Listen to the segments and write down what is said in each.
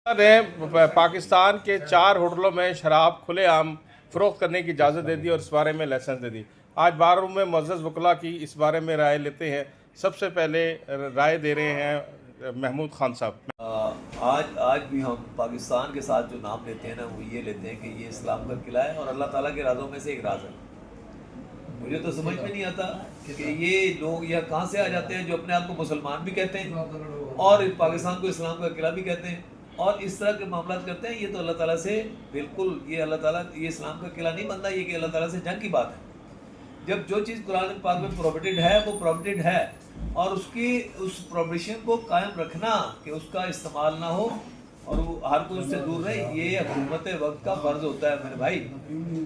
ने पाकिस्तान के 4 होटलों में शराब खुलेआम फ़रोख्त करने की इजाज़त दे दी और इस बारे में लाइसेंस दे दी। आज बार रूम में मुअज़्ज़ज़ वकला की इस बारे में राय लेते हैं। सबसे पहले राय दे रहे हैं महमूद खान साहब। आज भी हम पाकिस्तान के साथ जो नाम लेते हैं ना, वो ये लेते हैं कि ये इस्लाम का किला है और अल्लाह ताला के राज़ों में से एक राज है। मुझे तो समझ में नहीं आता कि ये लोग यहाँ कहाँ से आ जाते हैं जो अपने आप को मुसलमान भी कहते हैं और पाकिस्तान को इस्लाम का किला भी कहते हैं और इस तरह के मामला करते हैं। ये तो अल्लाह ताला से बिल्कुल, ये अल्लाह ताला, ये इस्लाम का किला नहीं बनता, ये कि अल्लाह ताला से जंग की बात है। जब जो चीज़ कुरान पाक में प्रोहिबिटेड है वो प्रोहिबिटेड है और उसकी उस प्रोहिबिशन को कायम रखना कि उसका इस्तेमाल ना हो और वो हर कोई उससे दूर रहे, ये हुकूमत वक्त का फ़र्ज़ होता है मेरे भाई।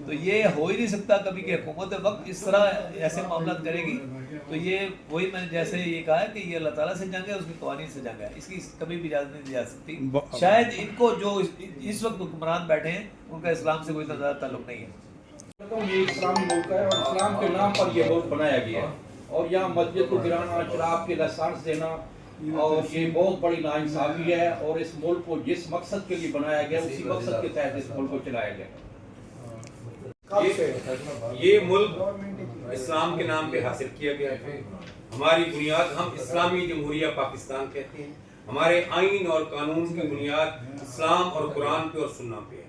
तो ये हो ही नहीं सकता कभी कि हुकूमत वक्त इस तरह ऐसे मामला करेगी। तो ये वही मैंने जैसे ये कहा है कि ये अल्लाह ताला से जंग है, उसकी कवानीन से जंग है, इसकी कभी भी इजाज़त नहीं दी जा सकती। शायद इनको जो इस वक्त हुक्मरान बैठे हैं उनका इस्लाम से कोई ज़्यादा ताल्लुक़ नहीं है। ये इस्लामी मुल्क है और इस्लाम के नाम पर ये मुल्क बनाया गया है और यहाँ मस्जिद को गिराना, शराब के लाइसेंस देना और ये बहुत बड़ी नाइंसाफ़ी है। और इस मुल्क को जिस मकसद के लिए बनाया गया उसी मकसद के तहत इस मुल्क को चलाया गया। ये मुल्क इस्लाम के नाम पे हासिल किया गया है। हमारी बुनियाद हम इस्लामी जमहूरिया पाकिस्तान कहते हैं। हमारे आइन और कानून की बुनियाद इस्लाम और कुरान पे और सुन्ना पे है।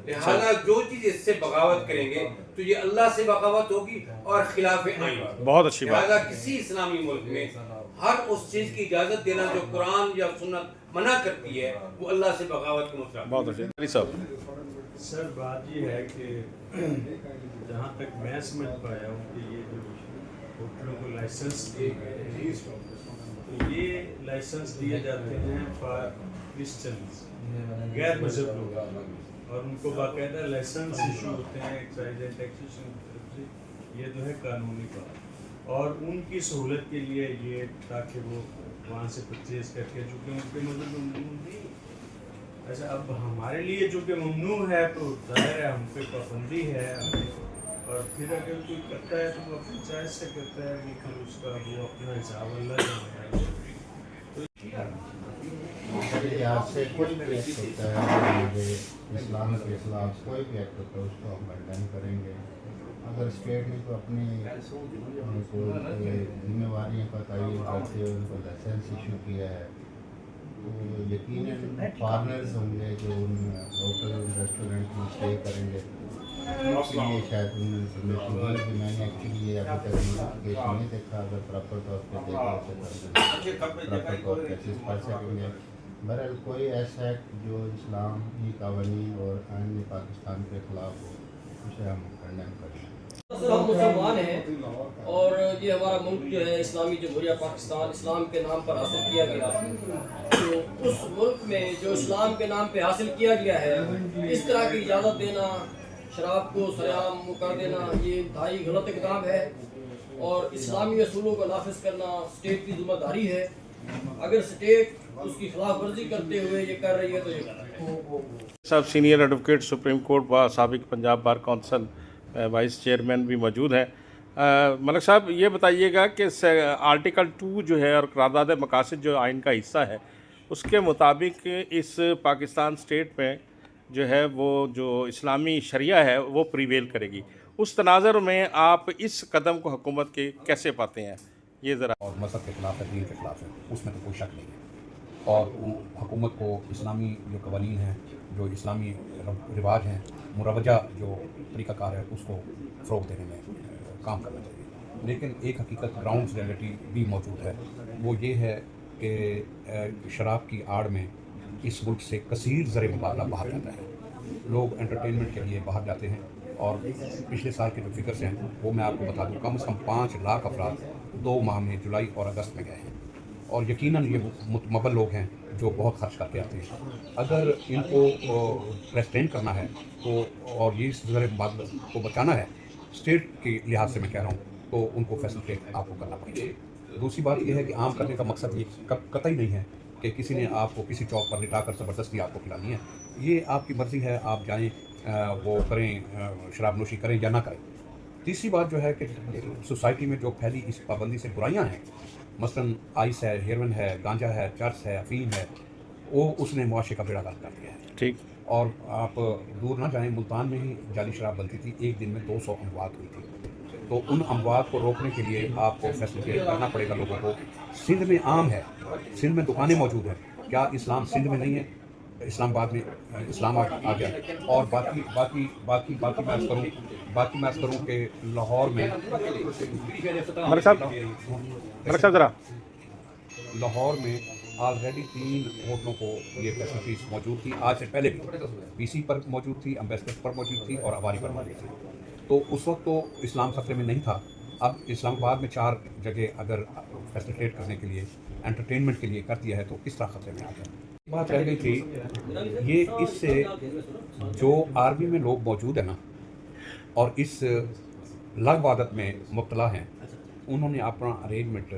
लिहाजा जो चीज़ इससे बगावत करेंगे तो ये अल्लाह से बगावत होगी और खिलाफ आइन। बहुत अच्छी बात। लिहाजा किसी इस्लामी मुल्क में हर उस चीज़ की इजाज़त देना जो कुरान या सुन्नत मना करती है वो अल्लाह से बगावत के मुताबिक। बहुत अच्छी सर, बात ये है कि जहाँ तक मैं समझ पाया हूँ कि ये जो होटलों को लाइसेंस दिए गए हैं तो ये लाइसेंस दिए जाते हैं फॉर क्रिश्चियंस, गैर मजहब लोग, और उनको बाकायदा लाइसेंस इशू होते हैं एक्साइज एंड टैक्सेशन की तरफ से। ये जो है कानूनी बात और उनकी सहूलत के लिए ये ताकि वो वहाँ से परचेज करके, चूँकि उनके मजहब में ममनू नहीं। अच्छा, अब हमारे लिए जो कि ममनू है तो ज़ाहिर है हम पे पाबंदी है और फिर अगर कोई करता है तो वो अपनी चॉइस से करता है कि फिर उसका वो अपना हिसाब अल्लाह जाने। आज से कोई भी एक्ट होता है जो इस्लाम के खिलाफ कोई भी एक्ट होता है उसको हम कंडेम करेंगे। अगर स्टेट ने तो अपनी उनको जिम्मेवारियाँ का तयन करते हुए उनको लाइसेंस इशू किया है तो यकीनन फॉरनर्स होंगे जो उन होटल रेस्टोरेंट में स्टे करेंगे इसलिए शायद उन्होंने इन्फॉर्मेशन दी कि मैंने एक्चुअली ये अभी तक नोटिफिकेशन नहीं देखा। अगर प्रॉपर तौर पर देखा तो प्रॉपर तौर पर एक्सेस कर सकेंगे। बहरहाल कोई ऐसा एक्ट जो इस्लामी कवानीन और आइन पाकिस्तान के ख़िलाफ़ हो उसे हम कंडेम करें। हम मुसलमान हैं और ये हमारा मुल्क जो है इस्लामी जमहूरिया पाकिस्तान इस्लाम के नाम पर हासिल किया गया। तो उस मुल्क में जो इस्लाम के नाम पे हासिल किया गया है, इस तरह की इजाज़त देना, शराब को सरेआम कर देना, ये इंतहाई गलत इक़दाम है और इस्लामी असूलों को नाफिज करना स्टेट की जिम्मेदारी है। अगर स्टेट उसकी खिलाफ वर्जी करते हुए ये कर रही है तो ये गलत है। साहब सीनियर एडवोकेट सुप्रीम कोर्ट व साबिक Punjab bar council vice chairman भी मौजूद हैं। मलिक साहब, ये बताइएगा कि आर्टिकल 2 जो है और करारदाद मकासद जो आइन का हिस्सा है उसके मुताबिक इस पाकिस्तान स्टेट में जो है वो जो इस्लामी शरिया है वो प्रीवेल करेगी। उस तनाज़र में आप इस कदम को हुकूमत के कैसे पाते हैं? ये ज़रा। और मज़हब के ख़िलाफ़ है, दीन के ख़िलाफ़ है, उसमें तो कोई शक नहीं है। और हुकूमत को इस्लामी जो कवानीन हैं, जो इस्लामी रिवाज हैं, मुरवजा जो तरीक़ाकार है उसको फ़रोग़ देने में काम करना चाहिए। लेकिन एक हकीकत ग्राउंड रियलिटी भी मौजूद है, वो ये है कि शराब की आड़ में इस मुल्क से कसीर ज़र मुबादला बाहर जाता है। लोग एंटरटेनमेंट के लिए बाहर जाते हैं और पिछले साल के जो फिगर्स हैं वो मैं आपको बता दूँ, कम से कम 5 लाख अफराद 2 माह में जुलाई और अगस्त में गए हैं और यकीनन ये मुतमबल लोग हैं जो बहुत खर्च करके आते हैं। अगर इनको रेस्ट्रेन करना है तो और ये इस ज़र मुबादला को बचाना है स्टेट के लिहाज से मैं कह रहा हूँ, तो उनको फैसिलिटेट आपको करना पड़ेगा। दूसरी बात यह है कि आम करने का मकसद ये कतई नहीं है कि किसी ने आपको किसी चौक पर लिटा कर ज़बरदस्ती आपको खिलानी है। ये आपकी मर्ज़ी है, आप जाएँ वो करें, शराब नोशी करें या ना करें। तीसरी बात जो है कि सोसाइटी में जो फैली इस पाबंदी से बुराइयां हैं, मसलन आइस है, हेरोइन है, गांजा है, चर्स है, अफीम है, वो उसने मुआशरे का बेड़ा गर्क कर दिया है। ठीक। और आप दूर ना जाएं, मुल्तान में ही जाली शराब बनती थी, एक दिन में 200 अमवात हुई थी। तो उन अमवात को रोकने के लिए आपको फैसिलिटेट करना पड़ेगा लोगों को। सिंध में आम है, सिंध में दुकानें मौजूद हैं, क्या इस्लाम सिंध में नहीं है? इस्लामाबाद में इस्लाम आ गया। और बाकी मैं अर्ज़ करूँ कि लाहौर में मलिक साहब ज़रा लाहौर में ऑलरेडी 3 होटलों को ये फैसिलिटीज़ मौजूद थी, आज से पहले भी पीसी पर मौजूद थी, एम्बेसडर पर मौजूद थी और अवारी पर मौजूद थी। तो उस वक्त तो इस्लाम खतरे में नहीं था। अब इस्लामाबाद में 4 जगह अगर फैसिलिटेट करने के लिए, एंटरटेनमेंट के लिए कर दिया है तो किस तरह खतरे में आ गया। बात रह गई थी ये, इससे जो आर्मी में लोग मौजूद हैं ना और इस लगवादत में मुब्तला हैं, उन्होंने अपना अरेंजमेंट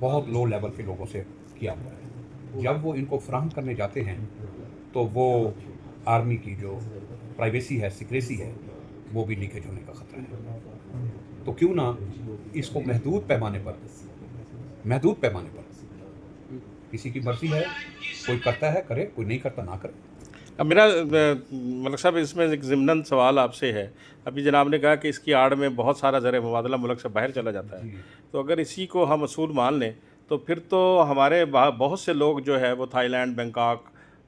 बहुत लो लेवल के लोगों से किया हुआ है। जब वो इनको फराहम करने जाते हैं तो वो आर्मी की जो प्राइवेसी है, सिक्रेसी है, वो भी लीकेज होने का खतरा है। तो क्यों ना इसको महदूद पैमाने पर किसी की मर्जी है, कोई करता है करे, कोई नहीं करता ना करे। अब मेरा मलिक साहब इसमें एक ज़िमनन सवाल आपसे है। अभी जनाब ने कहा कि इसकी आड़ में बहुत सारा ज़र मुबादला मुल्क से बाहर चला जाता है, तो अगर इसी को हम असूल मान लें तो फिर तो हमारे बहुत से लोग जो है वो थाईलैंड, बैंकॉक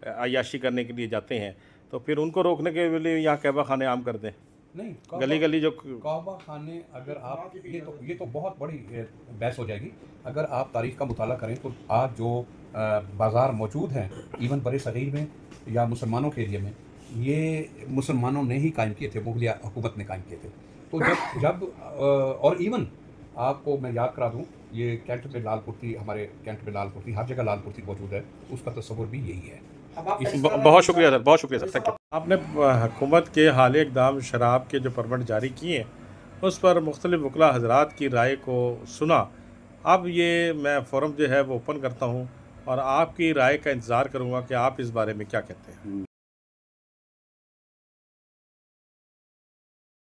अय्याशी करने के लिए जाते हैं, तो फिर उनको रोकने के लिए यहाँ कहवा खाने आम कर दें। नहीं, गली गली जो कहवा खाने, अगर आप ये तो बहुत बड़ी बहस हो जाएगी। अगर आप तारीख़ का मुताला करें तो आज जो बाज़ार मौजूद हैं, इवन बड़े सगीर में या मुसलमानों के एरिया में, ये मुसलमानों ने ही कायम किए थे, मुगल हुकूमत ने कायम किए थे। तो जब और इवन आपको मैं याद करा दूँ, ये कैंट में लालपुर थी, हमारे कैंट में लालपुर थी, हर जगह लालपुर थी मौजूद है, उसका तस्वुर भी यही है। बहुत शुक्रिया सर, बहुत शुक्रिया सर, थैंक यू। आपने हुकूमत के हाल इक़दाम शराब के जो परमिट जारी किए हैं उस पर मुख्तलिफ वकला हज़रात की राय को सुना। अब ये मैं फोरम जो है वो ओपन करता हूँ और आपकी राय का इंतज़ार करूँगा कि आप इस बारे में क्या कहते हैं।